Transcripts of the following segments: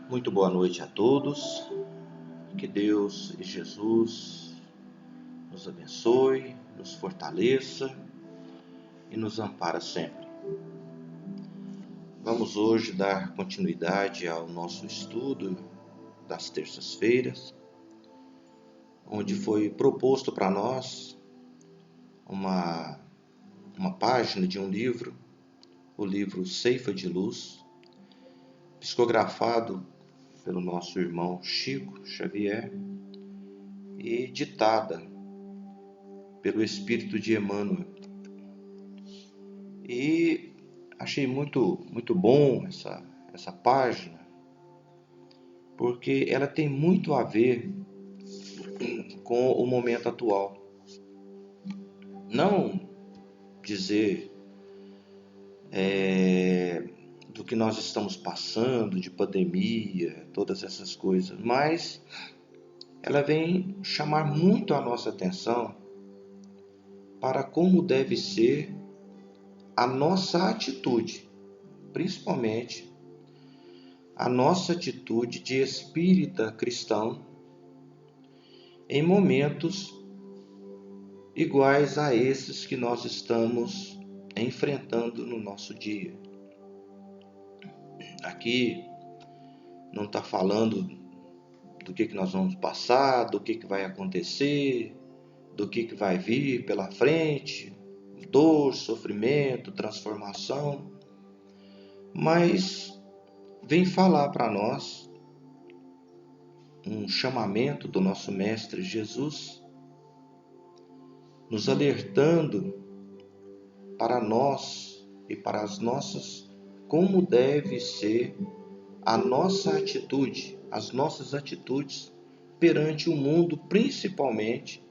Muito boa noite a todos. Que Deus e Jesus nos abençoe, nos fortaleça e nos ampara sempre. Vamos hoje dar continuidade ao nosso estudo das terças-feiras, onde foi proposto para nós uma página de um livro, o livro Ceifa de Luz, psicografado pelo nosso irmão Chico Xavier e ditada pelo Espírito de Emmanuel. E achei muito bom essa página, porque ela tem muito a ver com o momento atual. Não dizer do que nós estamos passando, de pandemia, todas essas coisas, mas ela vem chamar muito a nossa atenção para como deve ser a nossa atitude, principalmente a nossa atitude de espírita cristão em momentos iguais a esses que nós estamos enfrentando no nosso dia. Aqui não está falando do que nós vamos passar, do que vai acontecer, do que vai vir pela frente, dor, sofrimento, transformação, mas vem falar para nós um chamamento do nosso Mestre Jesus, nos alertando para nós e para as nossas, como deve ser a nossa atitude, as nossas atitudes perante o mundo, principalmente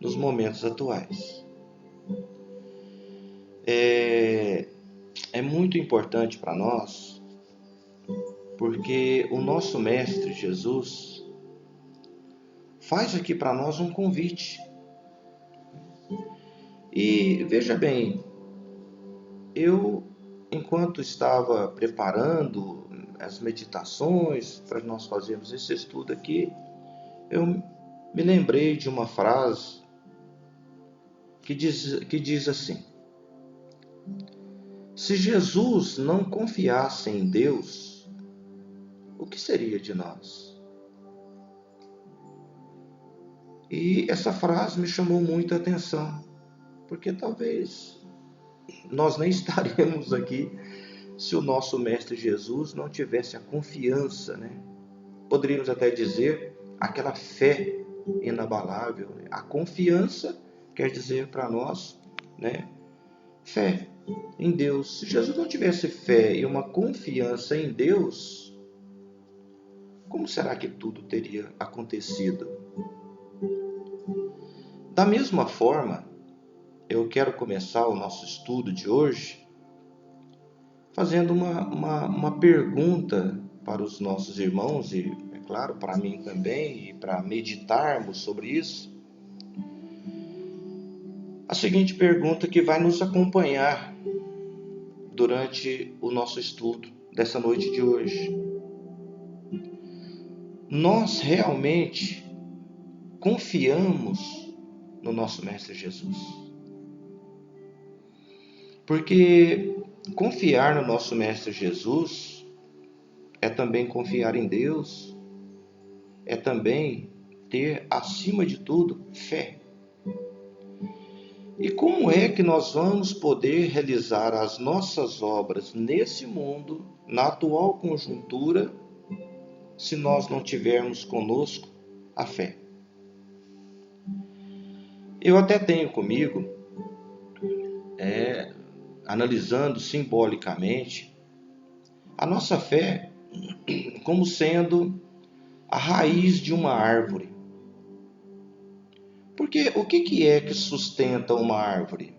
nos momentos atuais. É muito importante para nós, porque o nosso Mestre Jesus faz aqui para nós um convite. E veja bem, eu, enquanto estava preparando as meditações para nós fazermos esse estudo aqui, eu me lembrei de uma frase que diz assim: se Jesus não confiasse em Deus, o que seria de nós? E essa frase me chamou muita atenção, porque talvez nós nem estaremos aqui se o nosso Mestre Jesus não tivesse a confiança, né? Poderíamos até dizer aquela fé inabalável. Né? A confiança quer dizer para nós, né? Fé em Deus. Se Jesus não tivesse fé e uma confiança em Deus, como será que tudo teria acontecido? Da mesma forma, eu quero começar o nosso estudo de hoje fazendo uma pergunta para os nossos irmãos e, é claro, para mim também, e para meditarmos sobre isso. A seguinte pergunta que vai nos acompanhar durante o nosso estudo dessa noite de hoje. Nós realmente confiamos no nosso Mestre Jesus? Porque confiar no nosso Mestre Jesus é também confiar em Deus, é também ter, acima de tudo, fé. E como é que nós vamos poder realizar as nossas obras nesse mundo, na atual conjuntura, se nós não tivermos conosco a fé? Eu até tenho comigo, analisando simbolicamente, a nossa fé como sendo a raiz de uma árvore. Porque o que é que sustenta uma árvore?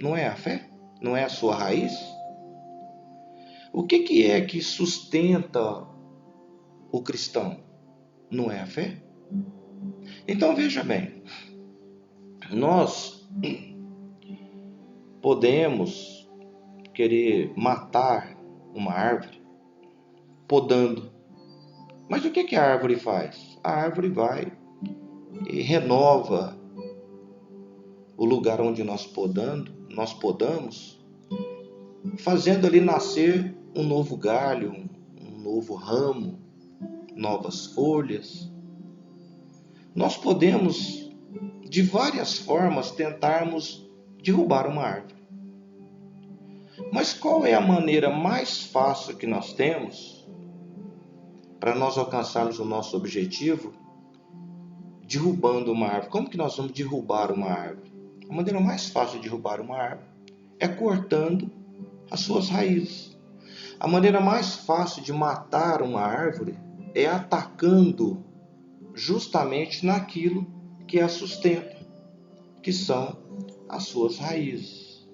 Não é a fé? Não é a sua raiz? O que é que sustenta o cristão? Não é a fé? Então veja bem, nós podemos querer matar uma árvore podando, Mas o que a árvore faz? A árvore vai e renova o lugar onde nós podamos, fazendo ali nascer um novo galho, um novo ramo, novas folhas. Nós podemos, de várias formas, tentarmos derrubar uma árvore. Mas qual é a maneira mais fácil que nós temos para nós alcançarmos o nosso objetivo derrubando uma árvore? Como que nós vamos derrubar uma árvore? A maneira mais fácil de derrubar uma árvore é cortando as suas raízes. A maneira mais fácil de matar uma árvore é atacando justamente naquilo que a sustenta, que são as suas raízes.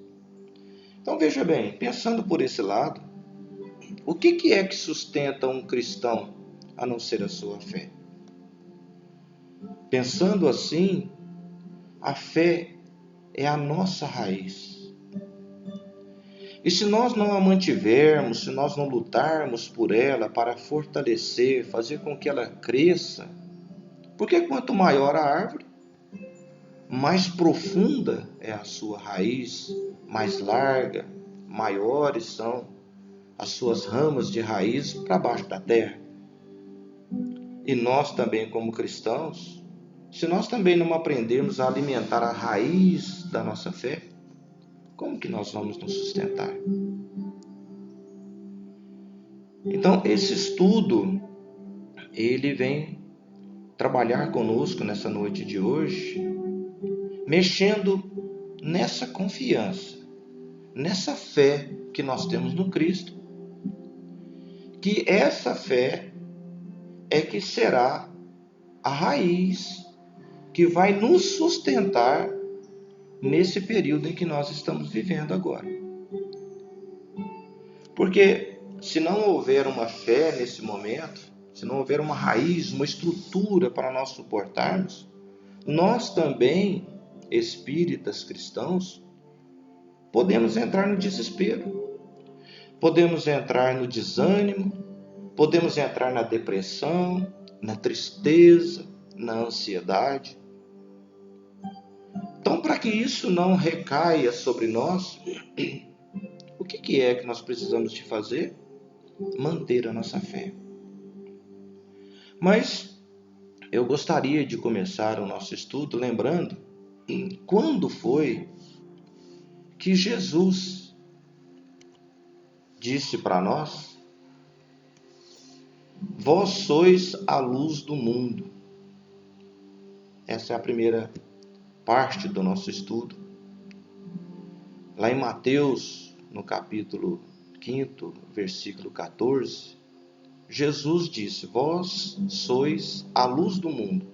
Então veja bem, pensando por esse lado, o que é que sustenta um cristão a não ser a sua fé? Pensando assim, a fé é a nossa raiz. E se nós não a mantivermos, se nós não lutarmos por ela para fortalecer, fazer com que ela cresça, porque quanto maior a árvore, mais profunda é a sua raiz, mais larga, maiores são as suas ramas de raiz para baixo da terra. E nós também, como cristãos, se nós também não aprendermos a alimentar a raiz da nossa fé, como que nós vamos nos sustentar? Então, esse estudo, ele vem trabalhar conosco nessa noite de hoje, mexendo nessa confiança, nessa fé que nós temos no Cristo, que essa fé é que será a raiz que vai nos sustentar nesse período em que nós estamos vivendo agora. Porque se não houver uma fé nesse momento, se não houver uma raiz, uma estrutura para nós suportarmos, nós também, espíritas cristãos, podemos entrar no desespero, podemos entrar no desânimo, podemos entrar na depressão, na tristeza, na ansiedade. Então, para que isso não recaia sobre nós, o que é que nós precisamos de fazer? Manter a nossa fé. Mas eu gostaria de começar o nosso estudo lembrando quando foi que Jesus disse para nós: vós sois a luz do mundo. Essa é a primeira parte do nosso estudo. Lá em Mateus, no capítulo 5, versículo 14, Jesus disse: vós sois a luz do mundo.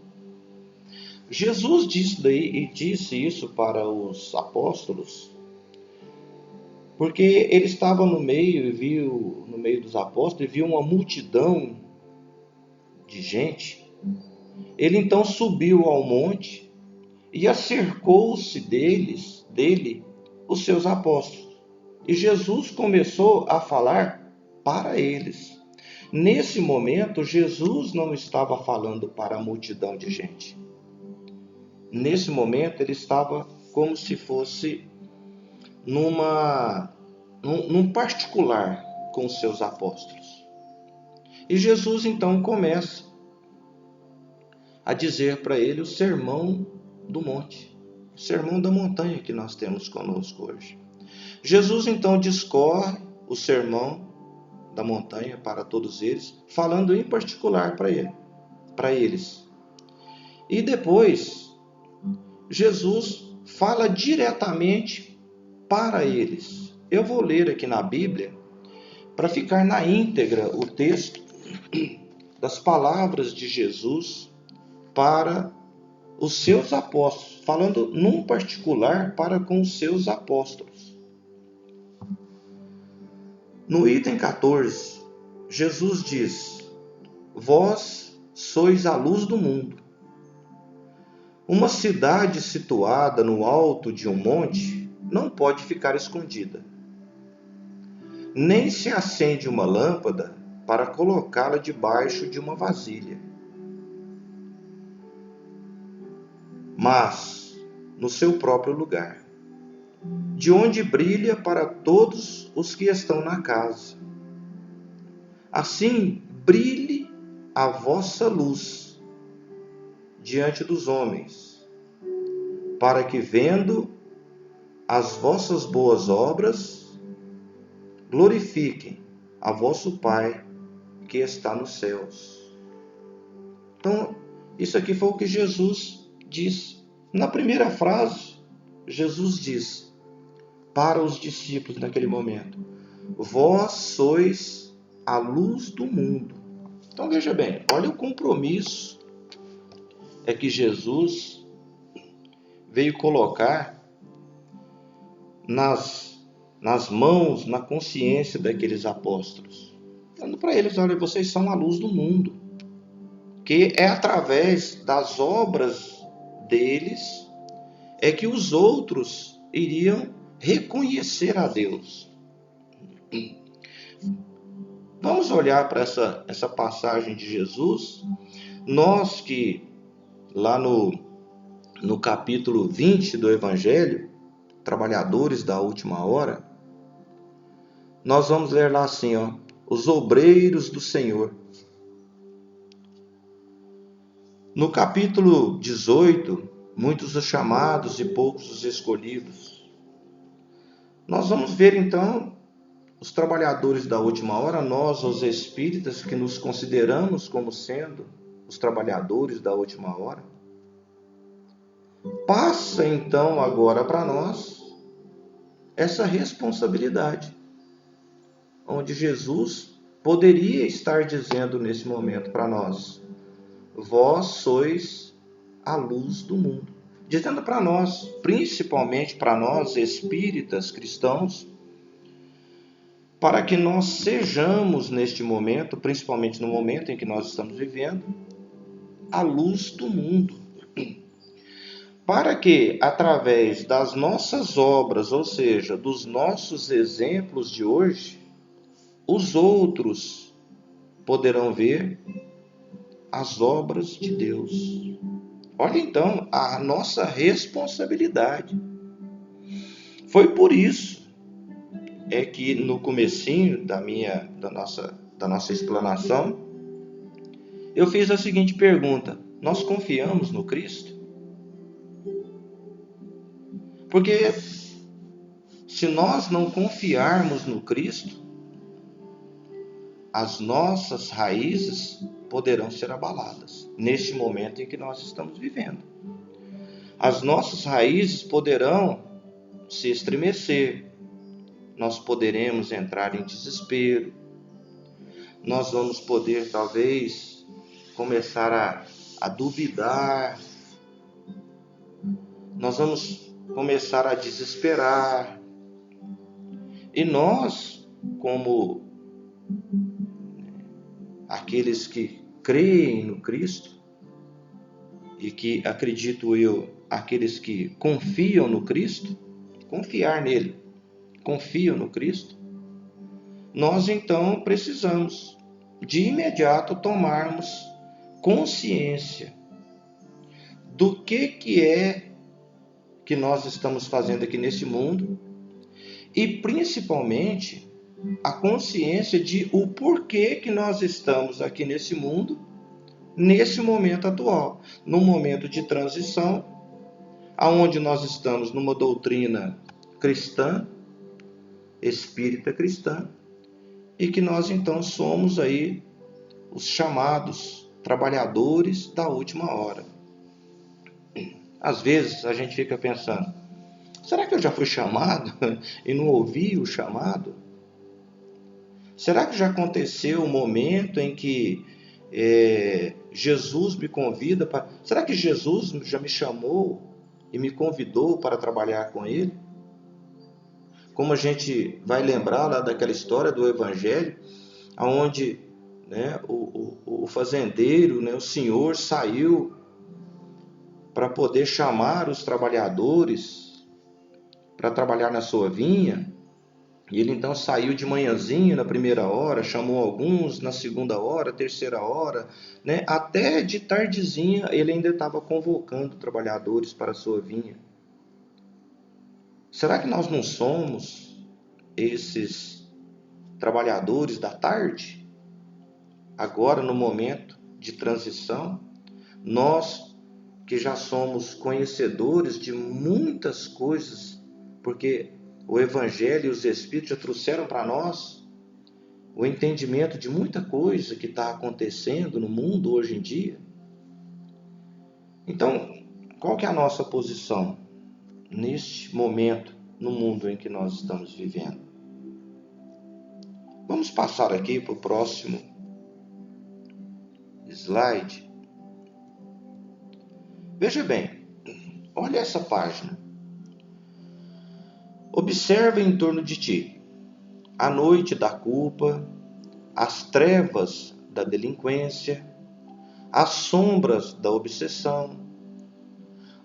Jesus disse isso para os apóstolos, porque ele estava no meio dos apóstolos, e viu uma multidão de gente. Ele então subiu ao monte e acercou-se dele os seus apóstolos. E Jesus começou a falar para eles. Nesse momento, Jesus não estava falando para a multidão de gente. Nesse momento, ele estava como se fosse num particular com os seus apóstolos. E Jesus então começa a dizer para ele o sermão do monte, o sermão da montanha que nós temos conosco hoje. Jesus então discorre o sermão da montanha para todos eles, falando em particular para eles. E depois, Jesus fala diretamente para eles. Eu vou ler aqui na Bíblia, para ficar na íntegra o texto das palavras de Jesus para os seus apóstolos, falando num particular para com os seus apóstolos. No item 14, Jesus diz: vós sois a luz do mundo. Uma cidade situada no alto de um monte não pode ficar escondida. Nem se acende uma lâmpada para colocá-la debaixo de uma vasilha, mas no seu próprio lugar, de onde brilha para todos os que estão na casa. Assim, brilhe a vossa luz diante dos homens, para que, vendo as vossas boas obras, glorifiquem a vosso Pai que está nos céus. Então, isso aqui foi o que Jesus disse. Na primeira frase, Jesus diz para os discípulos naquele momento: vós sois a luz do mundo. Então veja bem, olha o compromisso é que Jesus veio colocar nas mãos, na consciência daqueles apóstolos. Falando para eles: olha, vocês são a luz do mundo, que é através das obras deles é que os outros iriam reconhecer a Deus. Vamos olhar para essa passagem de Jesus. Nós que lá no capítulo 20 do Evangelho, trabalhadores da última hora, nós vamos ler lá assim, os obreiros do Senhor. No capítulo 18, muitos os chamados e poucos os escolhidos. Nós vamos ver então os trabalhadores da última hora, nós, os espíritas, que nos consideramos como sendo os trabalhadores da última hora. Passa então agora para nós essa responsabilidade, onde Jesus poderia estar dizendo nesse momento para nós: vós sois a luz do mundo. Dizendo para nós, principalmente para nós espíritas cristãos, para que nós sejamos neste momento, principalmente no momento em que nós estamos vivendo, a luz do mundo. Para que, através das nossas obras, ou seja, dos nossos exemplos de hoje, os outros poderão ver as obras de Deus. Olha então a nossa responsabilidade. Foi por isso que no comecinho da nossa explanação, eu fiz a seguinte pergunta: nós confiamos no Cristo? Porque se nós não confiarmos no Cristo, as nossas raízes poderão ser abaladas neste momento em que nós estamos vivendo. As nossas raízes poderão se estremecer, nós poderemos entrar em desespero, nós vamos poder talvez começar a duvidar, nós vamos começar a desesperar. E nós, como aqueles que creem no Cristo, e que, acredito eu, aqueles que confiam no Cristo, confiar nele, confiam no Cristo, nós então precisamos de imediato tomarmos consciência do que é que nós estamos fazendo aqui nesse mundo, e principalmente a consciência de o porquê que nós estamos aqui nesse mundo, nesse momento atual, num momento de transição, aonde nós estamos numa doutrina cristã, espírita cristã, e que nós então somos aí os chamados trabalhadores da última hora. Às vezes a gente fica pensando: será que eu já fui chamado e não ouvi o chamado? Será que já aconteceu o momento em que Jesus me convida para... Será que Jesus já me chamou e me convidou para trabalhar com Ele? Como a gente vai lembrar lá daquela história do Evangelho, onde o fazendeiro, o senhor saiu para poder chamar os trabalhadores para trabalhar na sua vinha, E ele então saiu de manhãzinha na primeira hora, chamou alguns na segunda hora, terceira hora, né? Até de tardezinha ele ainda estava convocando trabalhadores para a sua vinha. Será que nós não somos esses trabalhadores da tarde? Agora, no momento de transição, nós que já somos conhecedores de muitas coisas, porque o Evangelho e os Espíritos já trouxeram para nós o entendimento de muita coisa que está acontecendo no mundo hoje em dia. Então, qual que é a nossa posição neste momento no mundo em que nós estamos vivendo? Vamos passar aqui para o próximo slide. Veja bem, olha essa página. Observa em torno de ti a noite da culpa, as trevas da delinquência, as sombras da obsessão,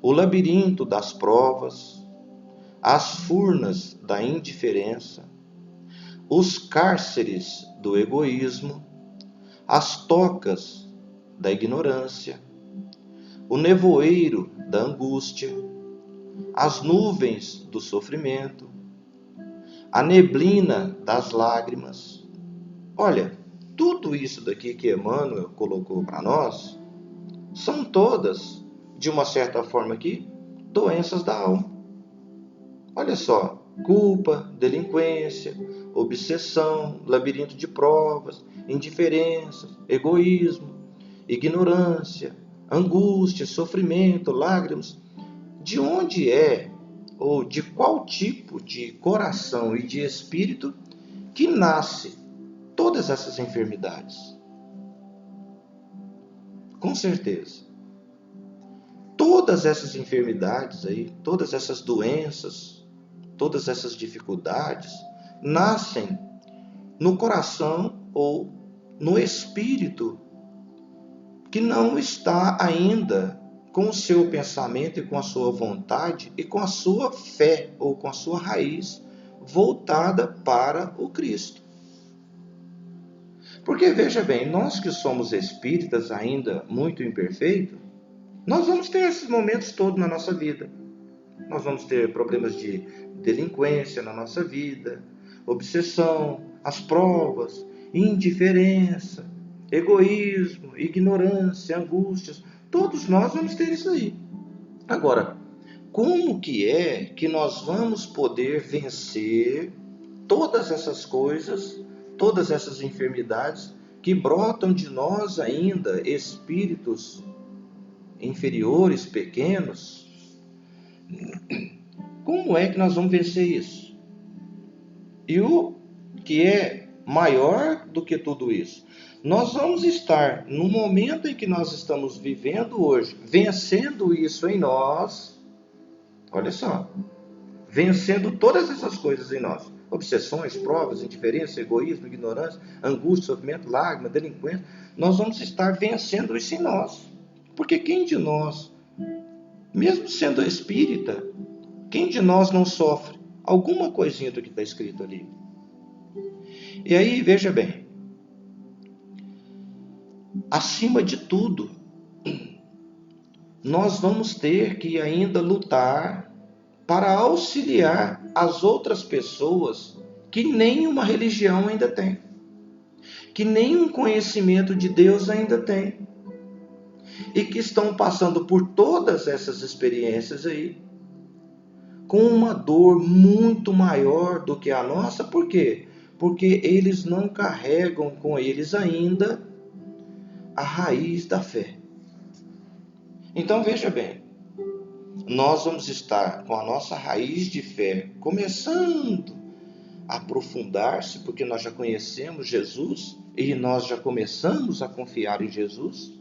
o labirinto das provas, as furnas da indiferença, os cárceres do egoísmo, as tocas da ignorância, o nevoeiro da angústia, as nuvens do sofrimento, a neblina das lágrimas. Olha, tudo isso daqui que Emmanuel colocou para nós são todas, de uma certa forma aqui, doenças da alma. Olha só, culpa, delinquência, obsessão, labirinto de provas, indiferença, egoísmo, ignorância, angústia, sofrimento, lágrimas. De onde é, ou de qual tipo de coração e de espírito que nasce todas essas enfermidades? Com certeza. Todas essas enfermidades aí, todas essas doenças, todas essas dificuldades nascem no coração ou no espírito que não está ainda com o seu pensamento e com a sua vontade e com a sua fé ou com a sua raiz voltada para o Cristo. Porque veja bem, nós que somos espíritas ainda muito imperfeitos, nós vamos ter esses momentos todos na nossa vida. Nós vamos ter problemas de delinquência na nossa vida, obsessão, as provas, indiferença, egoísmo, ignorância, angústias. Todos nós vamos ter isso aí. Agora, como que é que nós vamos poder vencer todas essas coisas, todas essas enfermidades que brotam de nós ainda, espíritos inferiores, pequenos? Como é que nós vamos vencer isso? E o que é maior do que tudo isso? Nós vamos estar no momento em que nós estamos vivendo hoje, vencendo isso em nós. Olha só, vencendo todas essas coisas em nós. Obsessões, provas, indiferença, egoísmo, ignorância, angústia, sofrimento, lágrima, delinquência. Nós vamos estar vencendo isso em nós. Porque quem de nós, mesmo sendo espírita, quem de nós não sofre alguma coisinha do que está escrito ali? E aí, veja bem, acima de tudo, nós vamos ter que ainda lutar para auxiliar as outras pessoas que nenhuma religião ainda tem, que nenhum conhecimento de Deus ainda tem, e que estão passando por todas essas experiências aí, com uma dor muito maior do que a nossa. Por quê? Porque eles não carregam com eles ainda a raiz da fé. Então veja bem, nós vamos estar com a nossa raiz de fé começando a aprofundar-se, porque nós já conhecemos Jesus e nós já começamos a confiar em Jesus,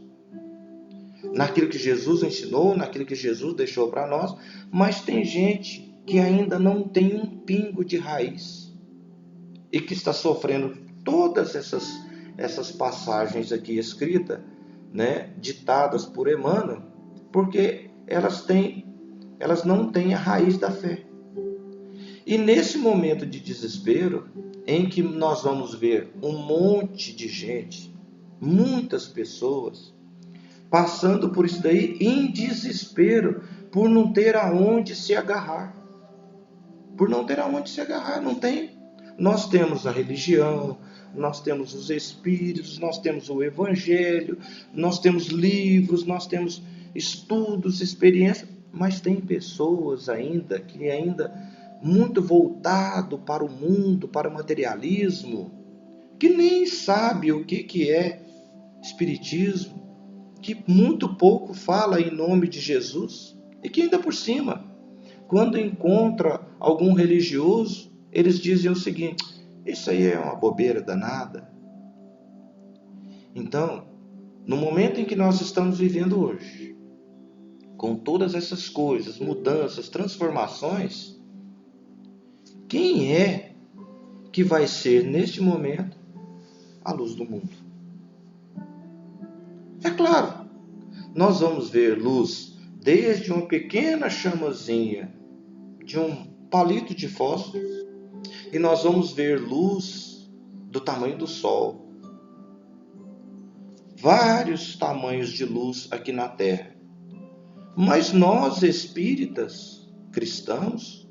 naquilo que Jesus ensinou, naquilo que Jesus deixou para nós. Mas tem gente que ainda não tem um pingo de raiz e que está sofrendo todas essas passagens aqui escritas, né, ditadas por Emmanuel, porque elas não têm a raiz da fé. E nesse momento de desespero, em que nós vamos ver um monte de gente, muitas pessoas, passando por isso daí em desespero, por não ter aonde se agarrar. Por não ter aonde se agarrar, não tem. Nós temos a religião, nós temos os espíritos, nós temos o evangelho, nós temos livros, nós temos estudos, experiências, mas tem pessoas ainda que muito voltado para o mundo, para o materialismo, que nem sabe o que é espiritismo, que muito pouco fala em nome de Jesus, e que ainda por cima, quando encontra algum religioso, eles dizem o seguinte: isso aí é uma bobeira danada. Então, no momento em que nós estamos vivendo hoje, com todas essas coisas, mudanças, transformações, quem é que vai ser, neste momento, a luz do mundo? É claro, nós vamos ver luz desde uma pequena chamazinha de um palito de fósforo, e nós vamos ver luz do tamanho do sol. Vários tamanhos de luz aqui na Terra. Mas nós, espíritas, cristãos,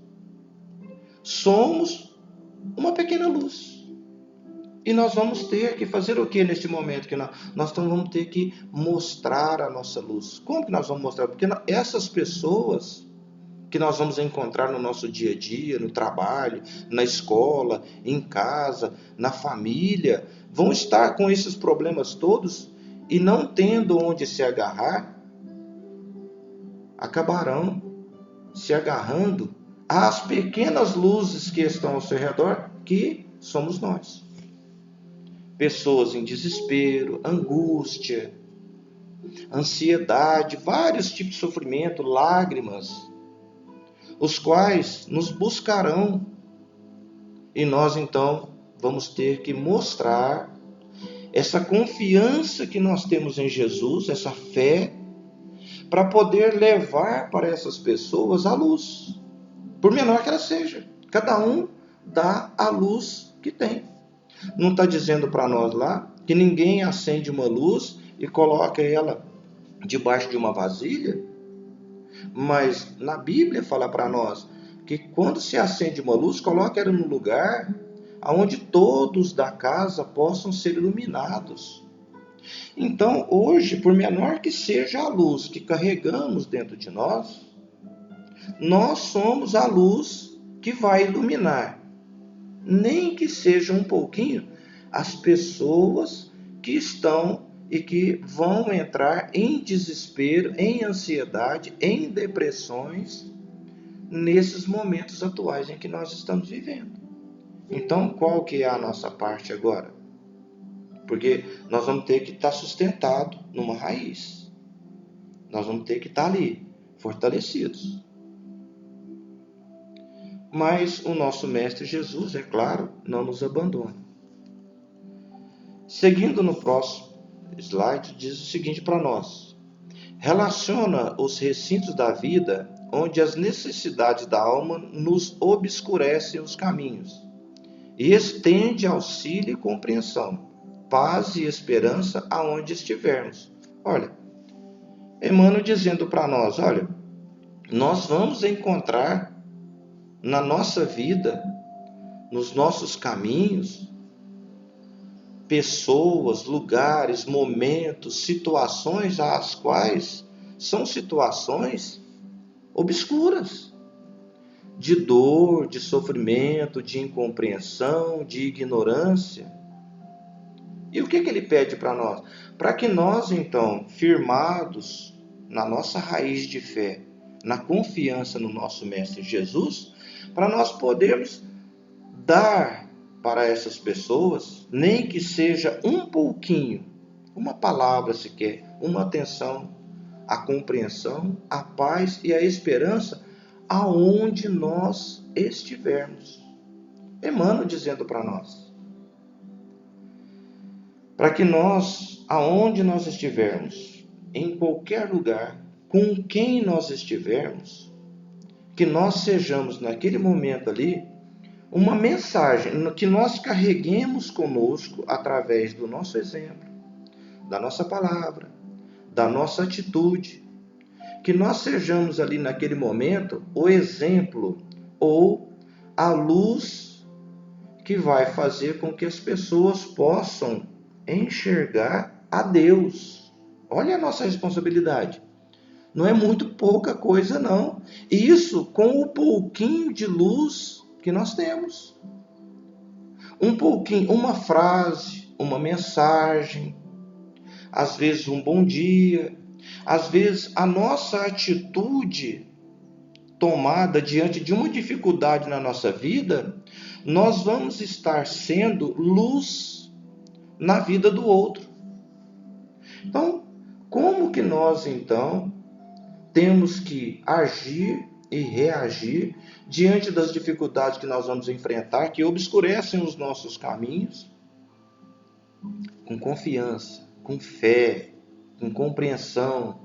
somos uma pequena luz. E nós vamos ter que fazer o que neste momento? Que nós vamos ter que mostrar a nossa luz. Como que nós vamos mostrar? Porque essas pessoas que nós vamos encontrar no nosso dia a dia, no trabalho, na escola, em casa, na família, vão estar com esses problemas todos e não tendo onde se agarrar, acabarão se agarrando às pequenas luzes que estão ao seu redor, que somos nós. Pessoas em desespero, angústia, ansiedade, vários tipos de sofrimento, lágrimas, os quais nos buscarão, e nós então vamos ter que mostrar essa confiança que nós temos em Jesus, essa fé, para poder levar para essas pessoas a luz, por menor que ela seja. Cada um dá a luz que tem. Não está dizendo para nós lá que ninguém acende uma luz e coloca ela debaixo de uma vasilha? Mas na Bíblia fala para nós que quando se acende uma luz, coloca ela no lugar onde todos da casa possam ser iluminados. Então, hoje, por menor que seja a luz que carregamos dentro de nós, nós somos a luz que vai iluminar, nem que seja um pouquinho, as pessoas que estão e que vão entrar em desespero, em ansiedade, em depressões, nesses momentos atuais em que nós estamos vivendo. Então, qual que é a nossa parte agora? Porque nós vamos ter que estar sustentado numa raiz. Nós vamos ter que estar ali, fortalecidos. Mas o nosso Mestre Jesus, é claro, não nos abandona. Seguindo no próximo slide, diz o seguinte para nós: relaciona os recintos da vida onde as necessidades da alma nos obscurecem os caminhos e estende auxílio e compreensão, paz e esperança aonde estivermos. Olha, Emmanuel dizendo para nós, olha, nós vamos encontrar na nossa vida, nos nossos caminhos, pessoas, lugares, momentos, situações as quais são situações obscuras, de dor, de sofrimento, de incompreensão, de ignorância. E o que ele pede para nós? Para que nós, então, firmados na nossa raiz de fé, na confiança no nosso Mestre Jesus, para nós podermos dar para essas pessoas, nem que seja um pouquinho, uma palavra sequer, uma atenção, a compreensão, a paz e a esperança aonde nós estivermos. Emmanuel dizendo para nós, para que nós, aonde nós estivermos, em qualquer lugar, com quem nós estivermos, que nós sejamos naquele momento ali uma mensagem que nós carreguemos conosco através do nosso exemplo, da nossa palavra, da nossa atitude, que nós sejamos ali naquele momento o exemplo ou a luz que vai fazer com que as pessoas possam enxergar a Deus. Olha a nossa responsabilidade. Não é muito pouca coisa, não. Isso com o pouquinho de luz que nós temos. Um pouquinho, uma frase, uma mensagem, às vezes um bom dia, às vezes a nossa atitude tomada diante de uma dificuldade na nossa vida, nós vamos estar sendo luz na vida do outro. Então, como que nós então temos que agir e reagir diante das dificuldades que nós vamos enfrentar, que obscurecem os nossos caminhos? Com confiança, com fé, com compreensão,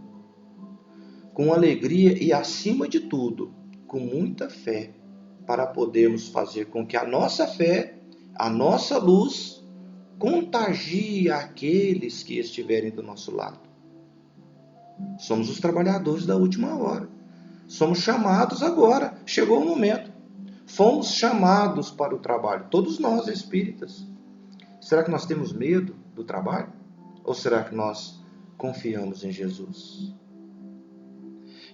com alegria e, acima de tudo, com muita fé, para podermos fazer com que a nossa fé, a nossa luz, contagie aqueles que estiverem do nosso lado. Somos os trabalhadores da última hora. Somos chamados agora. Chegou o momento. Fomos chamados para o trabalho. Todos nós, espíritas. Será que nós temos medo do trabalho? Ou será que nós confiamos em Jesus?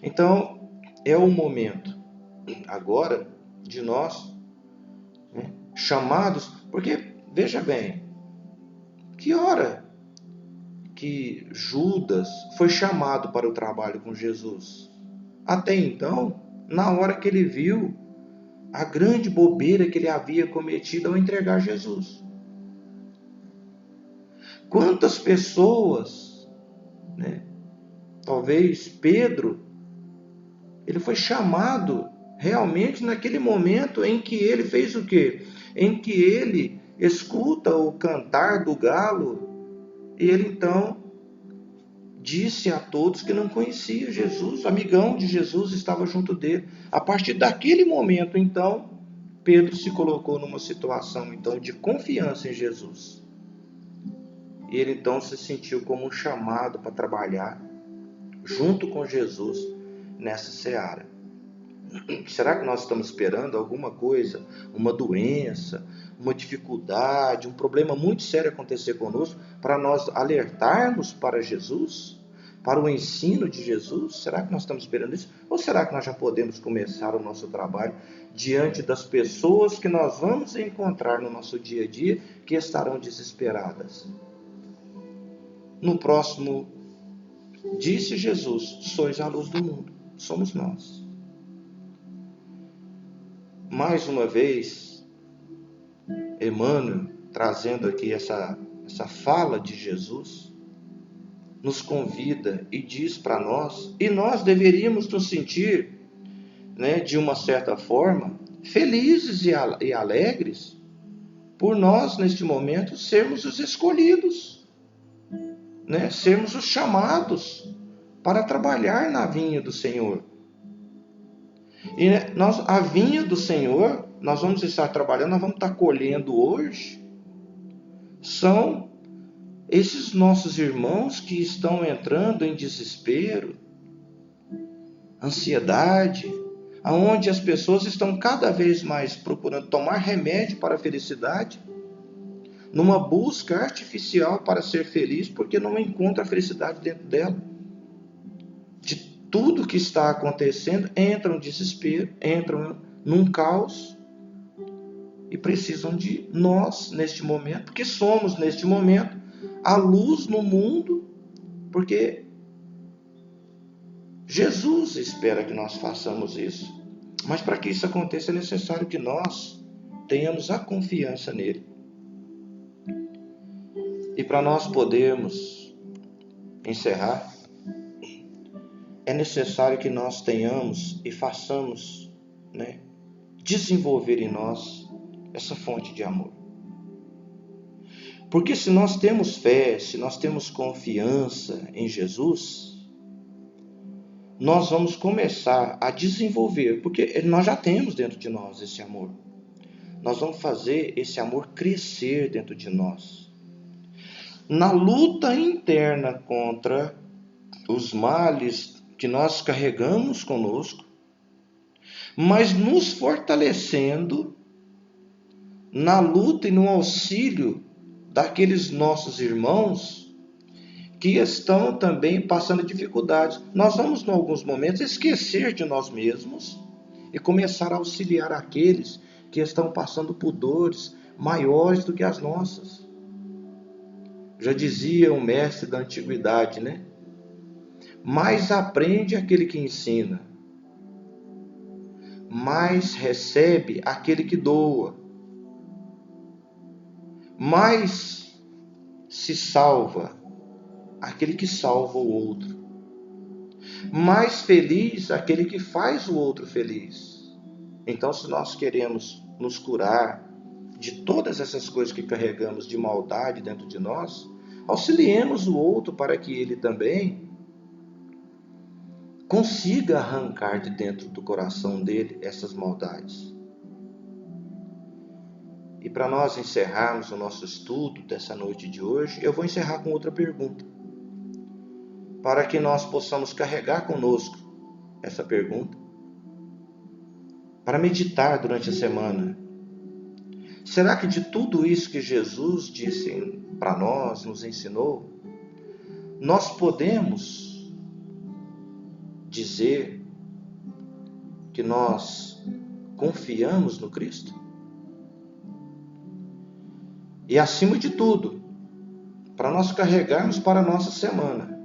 Então, é o momento agora de nós, chamados, porque, veja bem, que hora que Judas foi chamado para o trabalho com Jesus? Até então, na hora que ele viu a grande bobeira que ele havia cometido ao entregar Jesus. Quantas pessoas, talvez Pedro, ele foi chamado realmente naquele momento em que ele fez o quê? Em que ele escuta o cantar do galo e ele então disse a todos que não conhecia Jesus, amigão de Jesus estava junto dele. A partir daquele momento, então, Pedro se colocou numa situação então de confiança em Jesus. E ele então se sentiu como um chamado para trabalhar junto com Jesus nessa seara. Será que nós estamos esperando alguma coisa, uma doença, uma dificuldade, um problema muito sério acontecer conosco para nós alertarmos para Jesus, para o ensino de Jesus? Será que nós estamos esperando isso? Ou será que nós já podemos começar o nosso trabalho diante das pessoas que nós vamos encontrar no nosso dia a dia que estarão desesperadas? No próximo, disse Jesus, sois a luz do mundo, somos nós. Mais uma vez, Emmanuel, trazendo aqui essa fala de Jesus, nos convida e diz para nós, e nós deveríamos nos sentir, de uma certa forma, felizes e alegres, por nós, neste momento, sermos os escolhidos, sermos os chamados para trabalhar na vinha do Senhor. E a vinha do Senhor, nós vamos estar trabalhando, nós vamos estar colhendo hoje, são esses nossos irmãos que estão entrando em desespero, ansiedade, aonde as pessoas estão cada vez mais procurando tomar remédio para a felicidade, numa busca artificial para ser feliz, porque não encontra a felicidade dentro dela. De tudo que está acontecendo, entram em desespero, entram num caos e precisam de nós neste momento, porque somos neste momento a luz no mundo, porque Jesus espera que nós façamos isso. Mas para que isso aconteça é necessário que nós tenhamos a confiança nele. E para nós podermos encerrar, é necessário que nós tenhamos e façamos, desenvolver em nós essa fonte de amor. Porque se nós temos fé, se nós temos confiança em Jesus, nós vamos começar a desenvolver, porque nós já temos dentro de nós esse amor. nós vamos fazer esse amor crescer dentro de nós. Na luta interna contra os males que nós carregamos conosco, mas nos fortalecendo na luta e no auxílio daqueles nossos irmãos que estão também passando dificuldades. Nós vamos, em alguns momentos, esquecer de nós mesmos e começar a auxiliar aqueles que estão passando por dores maiores do que as nossas. Já dizia o mestre da antiguidade, né? Mais aprende aquele que ensina, mais recebe aquele que doa, mais se salva aquele que salva o outro, mais feliz aquele que faz o outro feliz. Então, se nós queremos nos curar de todas essas coisas que carregamos de maldade dentro de nós, auxiliemos o outro para que ele também consiga arrancar de dentro do coração dele essas maldades. E para nós encerrarmos o nosso estudo dessa noite de hoje, eu vou encerrar com outra pergunta, para que nós possamos carregar conosco essa pergunta, para meditar durante a semana. Será que de tudo isso que Jesus disse para nós, nos ensinou, nós podemos dizer que nós confiamos no Cristo? E acima de tudo, para nós carregarmos para a nossa semana,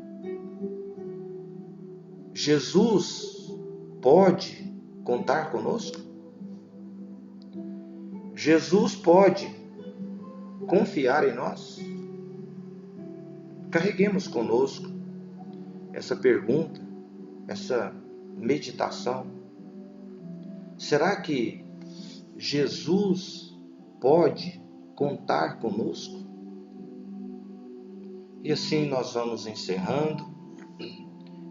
Jesus pode contar conosco? Jesus pode confiar em nós? Carreguemos conosco essa pergunta, essa meditação. Será que Jesus pode contar conosco? E assim nós vamos encerrando.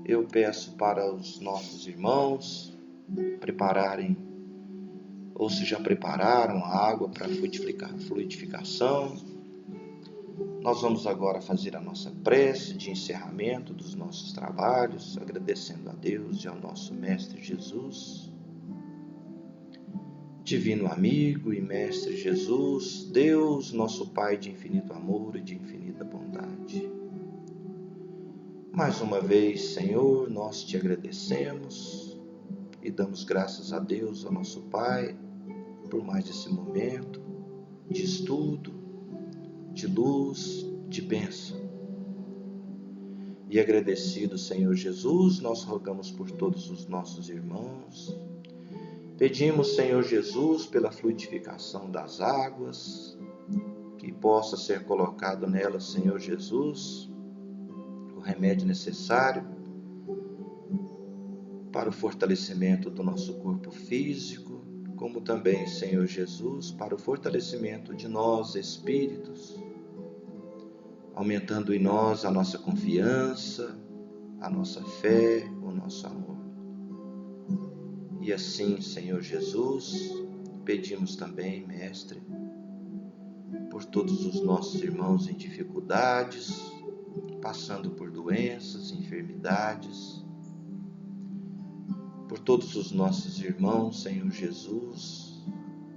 Eu peço para os nossos irmãos prepararem, ou se já prepararam a água para fluidificação. Nós vamos agora fazer a nossa prece de encerramento dos nossos trabalhos, agradecendo a Deus e ao nosso Mestre Jesus. Divino amigo e Mestre Jesus, Deus, nosso Pai de infinito amor e de infinita bondade. Mais uma vez, Senhor, nós te agradecemos e damos graças a Deus, ao nosso Pai, por mais esse momento de estudo, de luz, de bênção. E agradecido, Senhor Jesus, nós rogamos por todos os nossos irmãos. Pedimos, Senhor Jesus, pela fluidificação das águas, que possa ser colocado nelas, Senhor Jesus, o remédio necessário para o fortalecimento do nosso corpo físico, como também, Senhor Jesus, para o fortalecimento de nós, espíritos, aumentando em nós a nossa confiança, a nossa fé, o nosso amor. E assim, Senhor Jesus, pedimos também, Mestre, por todos os nossos irmãos em dificuldades, passando por doenças, enfermidades, por todos os nossos irmãos, Senhor Jesus,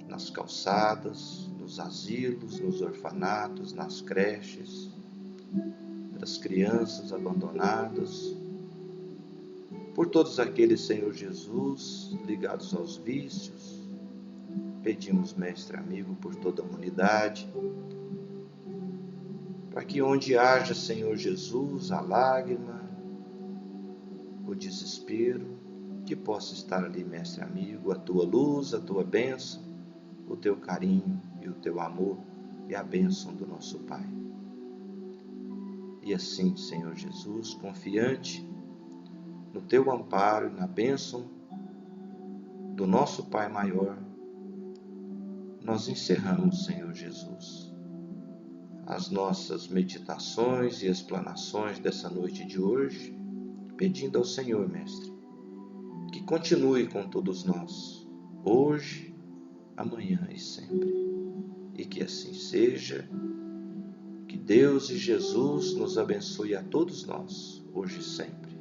nas calçadas, nos asilos, nos orfanatos, nas creches, das crianças abandonadas, por todos aqueles, Senhor Jesus, ligados aos vícios. Pedimos, Mestre amigo, por toda a humanidade, para que onde haja, Senhor Jesus, a lágrima, o desespero, que possa estar ali, Mestre amigo, a tua luz, a tua bênção, o teu carinho e o teu amor e a bênção do nosso Pai. E assim, Senhor Jesus, confiante no teu amparo e na bênção do nosso Pai maior, nós encerramos, Senhor Jesus, as nossas meditações e explanações dessa noite de hoje, pedindo ao Senhor, Mestre, que continue com todos nós, hoje amanhã e sempre. E que assim seja. Que Deus e Jesus nos abençoe a todos nós, hoje e sempre.